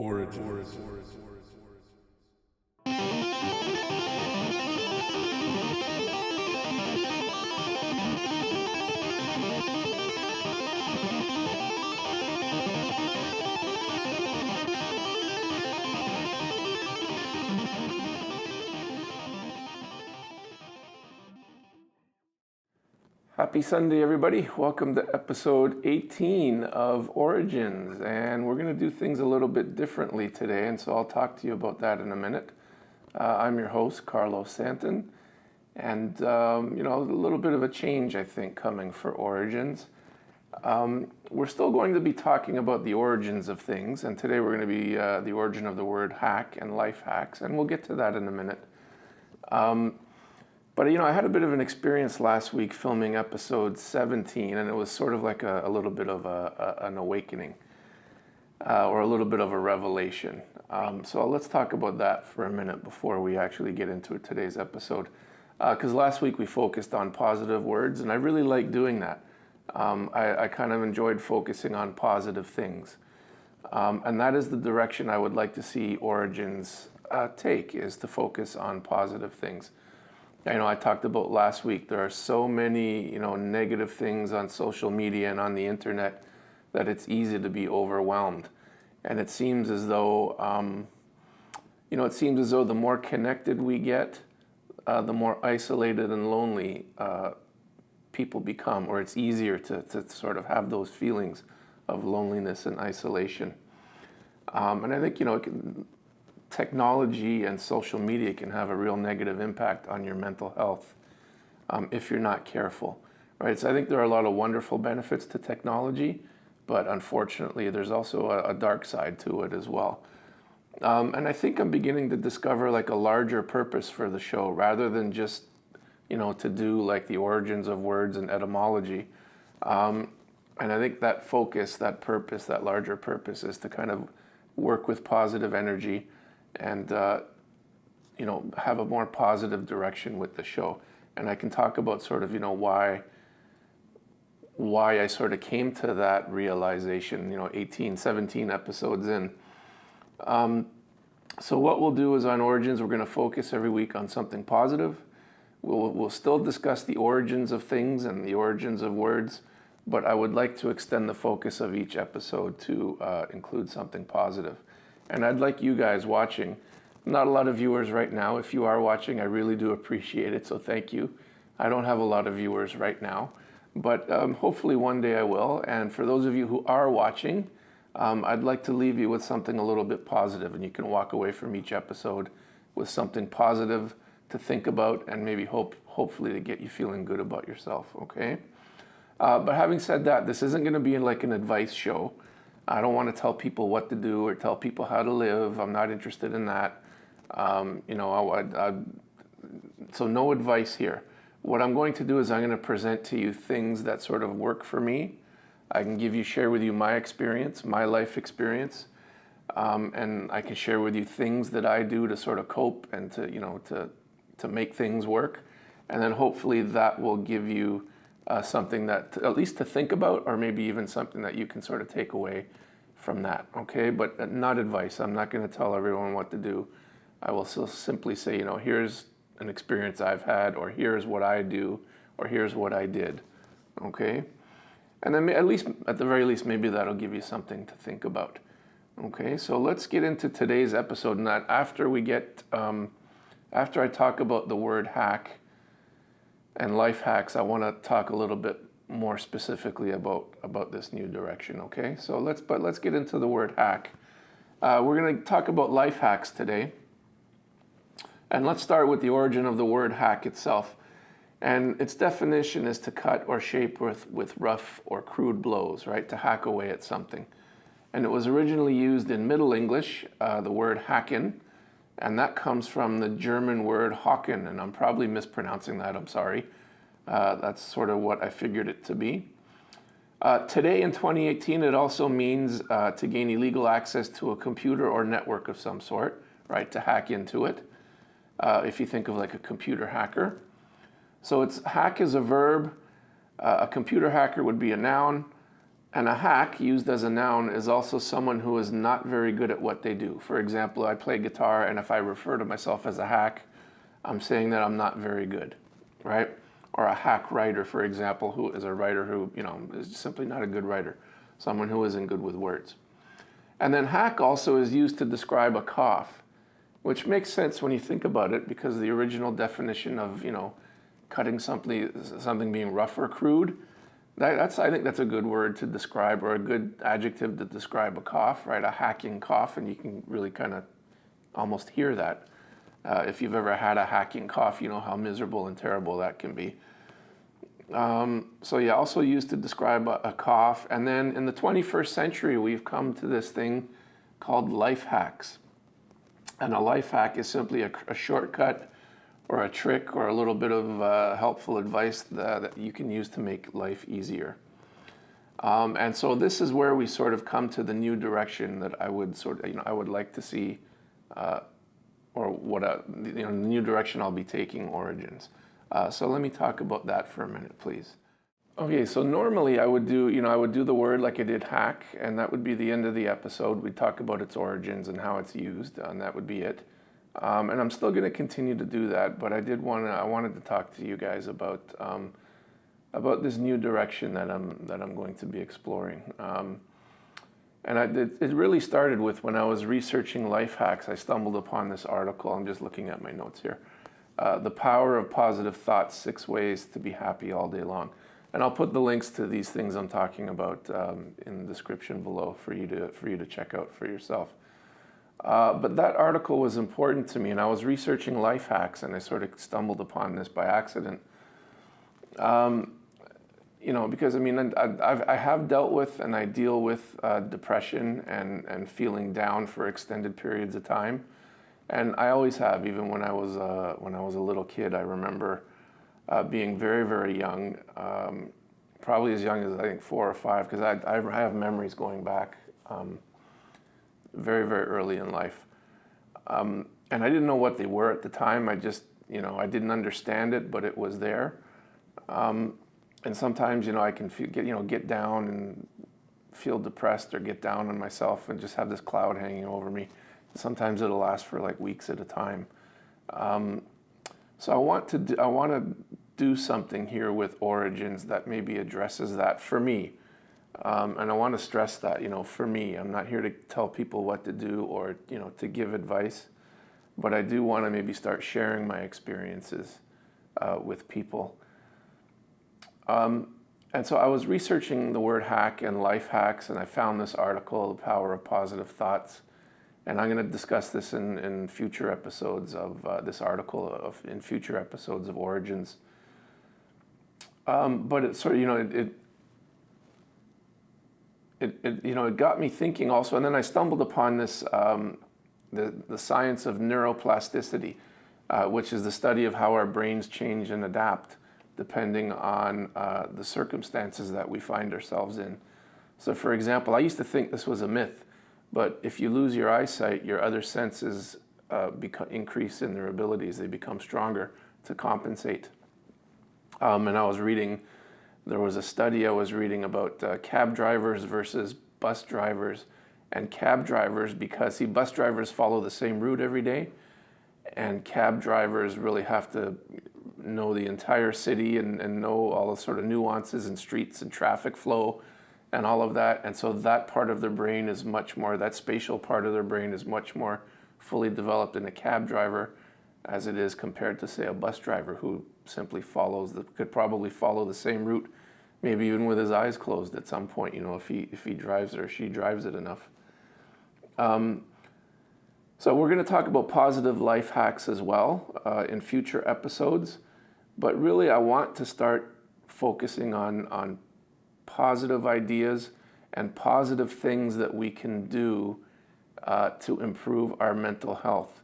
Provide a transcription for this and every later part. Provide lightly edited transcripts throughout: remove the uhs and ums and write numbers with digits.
Origins. Happy Sunday, everybody. Welcome to episode 18 of Origins. And we're going to do things a little bit differently today, and so I'll talk to you about that in a minute. I'm your host, Carlos Santon, and a little bit of a change, I think, coming for Origins. We're still going to be talking about the origins of things, and today we're going to be the origin of the word hack and life hacks, and we'll get to that in a minute. But I had a bit of an experience last week filming episode 17, and it was sort of like a little bit of an awakening or a little bit of a revelation. So let's talk about that for a minute before we actually get into today's episode. Because last week we focused on positive words, and I really like doing that. I kind of enjoyed focusing on positive things. And that is the direction I would like to see Origins take, is to focus on positive things. I talked about last week, there are so many, negative things on social media and on the internet that it's easy to be overwhelmed. And it seems as though, the more connected we get, the more isolated and lonely people become, or it's easier to sort of have those feelings of loneliness and isolation. And I think, technology and social media can have a real negative impact on your mental health if you're not careful, right? So I think there are a lot of wonderful benefits to technology, but unfortunately there's also a dark side to it as well. And I think I'm beginning to discover like a larger purpose for the show rather than just, to do like the origins of words and etymology. And I think that focus, that purpose, that larger purpose is to kind of work with positive energy and have a more positive direction with the show. And I can talk about sort of why I sort of came to that realization 17 episodes in. So what we'll do is on Origins, we're going to focus every week on something positive. We'll still discuss the origins of things and the origins of words, but I would like to extend the focus of each episode to include something positive. And I'd like you guys watching, not a lot of viewers right now. If you are watching, I really do appreciate it, so thank you. I don't have a lot of viewers right now, but hopefully one day I will. And for those of you who are watching, I'd like to leave you with something a little bit positive, and you can walk away from each episode with something positive to think about and maybe hopefully to get you feeling good about yourself, okay? But having said that, this isn't going to be like an advice show. I don't want to tell people what to do or tell people how to live. I'm not interested in that. So no advice here. What I'm going to do is I'm going to present to you things that sort of work for me. I can share with you my experience, my life experience, and I can share with you things that I do to sort of cope and to make things work. And then hopefully that will give you something that at least to think about, or maybe even something that you can sort of take away from that, okay? But not advice. I'm not going to tell everyone what to do. I will simply say, here's an experience I've had, or here's what I do, or here's what I did, okay? And then at the very least, maybe that'll give you something to think about, okay? So let's get into today's episode. And that after I talk about the word hack and life hacks, I want to talk a little bit more specifically about this new direction, okay? So let's get into the word hack. We're going to talk about life hacks today. And let's start with the origin of the word hack itself. And its definition is to cut or shape with rough or crude blows, right? To hack away at something. And it was originally used in Middle English, the word hacken, and that comes from the German word Haken, and I'm probably mispronouncing that, I'm sorry. That's sort of what I figured it to be. Today in 2018, it also means to gain illegal access to a computer or network of some sort, right? To hack into it, if you think of like a computer hacker. So hack is a verb, a computer hacker would be a noun, And a hack, used as a noun, is also someone who is not very good at what they do. For example, I play guitar, and if I refer to myself as a hack, I'm saying that I'm not very good, right? Or a hack writer, for example, who is a writer who, is simply not a good writer, someone who isn't good with words. And then hack also is used to describe a cough, which makes sense when you think about it, because the original definition of, cutting something being rough or crude, I think that's a good word to describe, or a good adjective to describe a cough, right? A hacking cough, and you can really kind of almost hear that. If you've ever had a hacking cough, you know how miserable and terrible that can be. So yeah, also used to describe a cough. And then in the 21st century, we've come to this thing called life hacks. And a life hack is simply a shortcut or a trick or a little bit of helpful advice that you can use to make life easier. And so this is where we sort of come to the new direction that I would I would like to see, or the new direction I'll be taking Origins. So let me talk about that for a minute, please. Okay, so normally I would do the word like I did hack, and that would be the end of the episode. We'd talk about its origins and how it's used, and that would be it. And I'm still going to continue to do that, but I wanted to talk to you guys about this new direction that I'm going to be exploring. It really started with when I was researching life hacks. I stumbled upon this article. I'm just looking at my notes here. The Power of Positive Thoughts: 6 Ways to Be Happy All Day Long. And I'll put the links to these things I'm talking about in the description below for you to check out for yourself. But that article was important to me, and I was researching life hacks, and I sort of stumbled upon this by accident. Because I have dealt with and I deal with depression and feeling down for extended periods of time, and I always have. Even when I was a little kid, I remember being very, very young, probably as young as I think 4 or 5, because I have memories going back very, very early in life. And I didn't know what they were at the time. I just, I didn't understand it, but it was there. And sometimes, I can get down and feel depressed, or get down on myself and just have this cloud hanging over me. Sometimes it'll last for like weeks at a time. So I want to do something here with Origins that maybe addresses that for me. And I want to stress that, for me, I'm not here to tell people what to do or, to give advice, but I do want to maybe start sharing my experiences with people. And so I was researching the word hack and life hacks, and I found this article, The Power of Positive Thoughts. And I'm going to discuss this in future episodes of this article, in future episodes of Origins. But it sort of, it got me thinking also, and then I stumbled upon this, the science of neuroplasticity, which is the study of how our brains change and adapt depending on the circumstances that we find ourselves in. So for example, I used to think this was a myth, but if you lose your eyesight, your other senses increase in their abilities. They become stronger to compensate. And I was reading, there was a study I was reading about cab drivers versus bus drivers. And cab drivers, because bus drivers follow the same route every day, and cab drivers really have to know the entire city and know all the sort of nuances and streets and traffic flow and all of that. And so that part of their brain is much more, that spatial part of their brain is much more fully developed in a cab driver as it is compared to, say, a bus driver who simply could probably follow the same route, maybe even with his eyes closed at some point, if he drives or she drives it enough. So we're going to talk about positive life hacks as well in future episodes. But really, I want to start focusing on positive ideas and positive things that we can do to improve our mental health.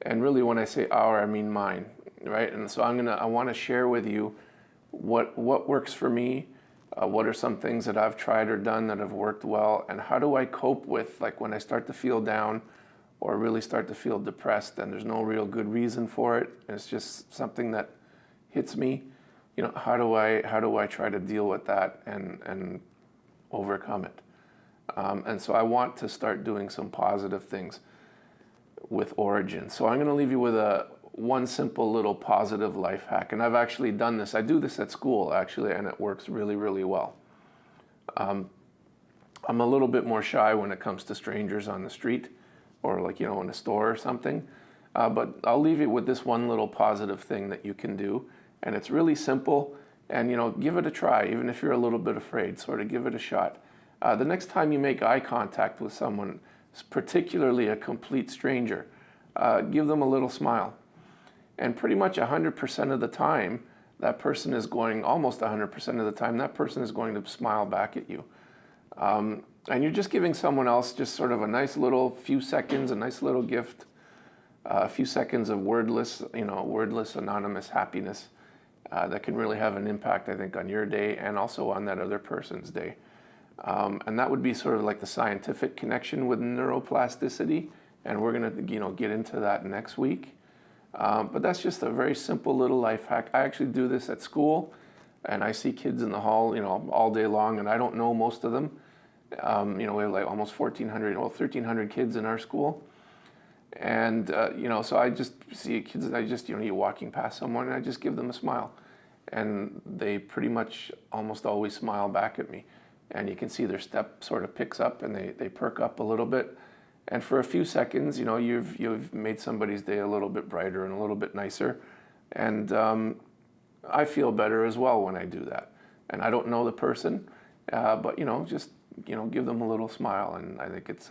And really, when I say our, I mean mine, right? And so I want to share with you what works for me, what are some things that I've tried or done that have worked well, and how do I cope with, like, when I start to feel down or really start to feel depressed and there's no real good reason for it. It's just something that hits me. How do I try to deal with that and overcome it. And so I want to start doing some positive things with Origins. So I'm going to leave you with one simple little positive life hack. And I've actually done this. I do this at school, actually, and it works really, really well. I'm a little bit more shy when it comes to strangers on the street or like, in a store or something. But I'll leave you with this one little positive thing that you can do. And it's really simple. And, give it a try, even if you're a little bit afraid, sort of give it a shot. The next time you make eye contact with someone, particularly a complete stranger, give them a little smile. And pretty much 100% of the time, that person is going, almost 100% of the time, that person is going to smile back at you. And you're just giving someone else just sort of a nice little few seconds, a nice little gift, a few seconds of wordless anonymous happiness that can really have an impact, I think, on your day and also on that other person's day. And that would be sort of like the scientific connection with neuroplasticity. And we're going to, get into that next week. But that's just a very simple little life hack. I actually do this at school, and I see kids in the hall, all day long, and I don't know most of them. We have like almost 1,300 kids in our school. And, so I just see kids, you walking past someone, and I just give them a smile. And they pretty much almost always smile back at me. And you can see their step sort of picks up, and they perk up a little bit. And for a few seconds, you've made somebody's day a little bit brighter and a little bit nicer. And I feel better as well when I do that. And I don't know the person, but, just, give them a little smile. And I think it's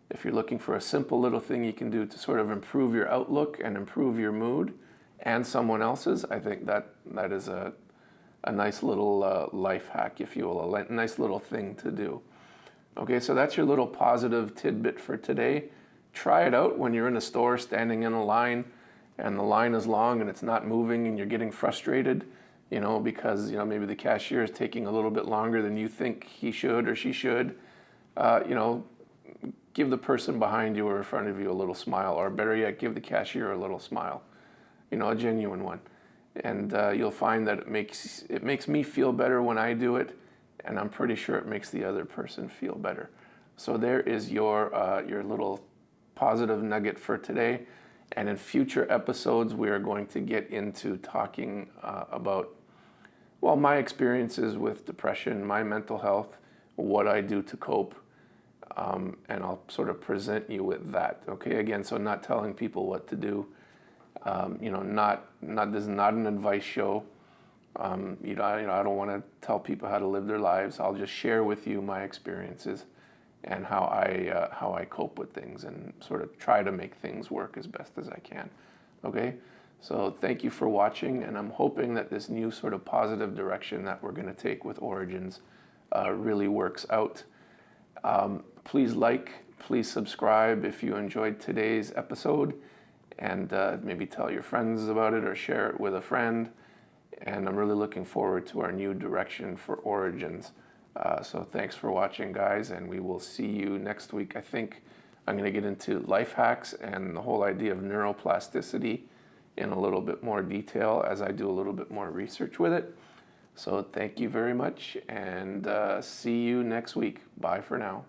if you're looking for a simple little thing you can do to sort of improve your outlook and improve your mood and someone else's, I think that is a nice little life hack, if you will, a nice little thing to do. Okay, so that's your little positive tidbit for today. Try it out when you're in a store standing in a line and the line is long and it's not moving and you're getting frustrated, because, maybe the cashier is taking a little bit longer than you think he should or she should. Give the person behind you or in front of you a little smile, or better yet, give the cashier a little smile, a genuine one. And you'll find that it makes me feel better when I do it. And I'm pretty sure it makes the other person feel better. So there is your little positive nugget for today. And in future episodes, we are going to get into talking about, my experiences with depression, my mental health, what I do to cope. And I'll sort of present you with that. Okay, again, so not telling people what to do. This is not an advice show. I don't want to tell people how to live their lives. I'll just share with you my experiences and how I cope with things and sort of try to make things work as best as I can. Okay, so thank you for watching, and I'm hoping that this new sort of positive direction that we're going to take with Origins really works out. Please please subscribe if you enjoyed today's episode, and maybe tell your friends about it or share it with a friend. And I'm really looking forward to our new direction for Origins. So thanks for watching, guys, and we will see you next week. I think I'm going to get into life hacks and the whole idea of neuroplasticity in a little bit more detail as I do a little bit more research with it. So thank you very much, and see you next week. Bye for now.